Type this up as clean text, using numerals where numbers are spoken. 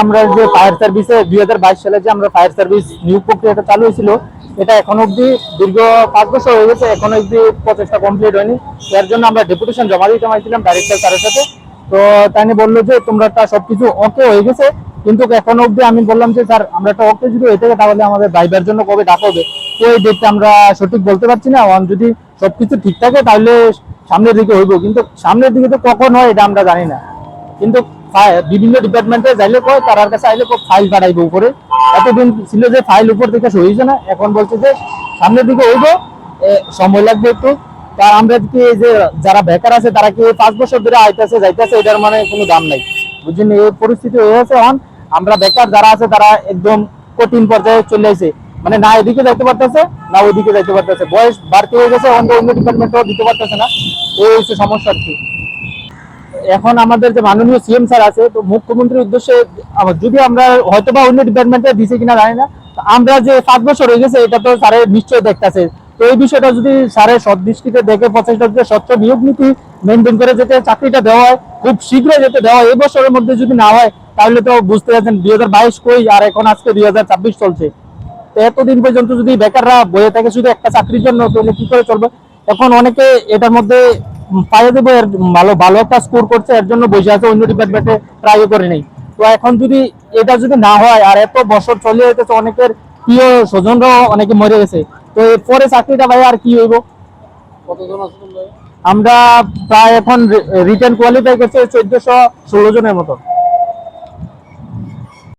আমরা যে ফায়ার সার্ভিসে 2022 সালে যে আমরা ফায়ার সার্ভিস নিয়োগ প্রক্রিয়াটা চালু হয়েছিল, এটা এখন অবধি দীর্ঘ 5 বছর হয়ে গেছে, এখন অবধি প্রচেষ্টা কমপ্লিট হয়নি। এর জন্য আমরা ডেপুটেশন জমা দিতে চাইছিলাম ডাইরেক্টর স্যারের সাথে। তো তাই বললো যে তোমরা সবকিছু ওকে হয়ে গেছে, কিন্তু এখন অবধি আমি বললাম যে স্যার আমরা একটা ওকে যদি হয়ে থাকে তাহলে আমাদের ভাইবার জন্য কবে ডাকা হবে, ওই ডেটটা আমরা সঠিক বলতে পারছি না। যদি সবকিছু ঠিক থাকে তাহলে সামনের দিকে হইব, কিন্তু সামনের দিকে তো কখন হয় এটা আমরা জানি না। কিন্তু বিভিন্ন ডিপার্টমেন্টে যাইলে কয় তার কাছে আইলে ফাইল পাঠাইবো উপরে, এতদিন ছিল যে ফাইল উপর থেকে হয়েছে না, এখন বলছে যে সামনের দিকে হইব, সময় লাগবে একটু। তা আমরা কি যে যারা বেকার আছে তারা কি 5 বছর ধরে আইতেছে যাইতেছে, এটার মানে কোনো দাম নাই, বুঝছেন? এই পরিস্থিতি হয়ে আছে এখন। আমরা বেকার যারা আছে তারা একদম কঠিন পর্যায়ে চলে আসে, মানে না এদিকে যাইতে পারতেছে না ওইদিকে যাইতে পারতেছে, বয়স বাড়তে হয়ে গেছে, অন্য ডিপার্টমেন্টও দিতে পারতেছে না, এই হচ্ছে সমস্যা। এখন আমাদের যে মাননীয় সিএম স্যার আছে, তো মুখ্যমন্ত্রীর উদ্দেশ্যে যদি আমরা হয়তো বা অন্য ডিপার্টমেন্টে দিছে কিনা জানি না, আমরা যে 5 বছর হয়ে গেছে এটা তো স্যারের নিশ্চয়ই দেখতেছে। তো এই বিষয়টা যদি স্যারের সদৃষ্টিতে দেখে প্রচেষ্টা স্বচ্ছ নিয়োগ নীতি মেনটেন করে যেতে চাকরিটা দেওয়া হয়, খুব শীঘ্রই যেতে দেওয়া হয়, এই বছরের মধ্যে যদি না হয় তাহলে তো বুঝতে পারছেন 2022 কই আর এখন আজকে 2026 চলছে। তো এতদিন পর্যন্ত যদি বেকাররা বয়ে থাকে শুধু একটা চাকরির জন্য, তাহলে কি করে চলবে? এখন অনেকে এটার মধ্যে পাইয়ে দেবো, এর ভালো ভালো একটা স্কোর করছে, এর জন্য বসে আছে, অন্য ডিপার্টমেন্টে ট্রাইও করে নেই। তো এখন যদি এটা যদি না হয়, আর এত বছর চলে যেতেছে, অনেকের প্রিয় স্বজনরাও অনেকে মরে গেছে, তো এরপরে চাকরিটা ভাই আর কি হইব? কতজন আছেন ভাই? আমরা প্রায় এখন রিটেন কোয়ালিফাই করছে 1416 জনের মতো।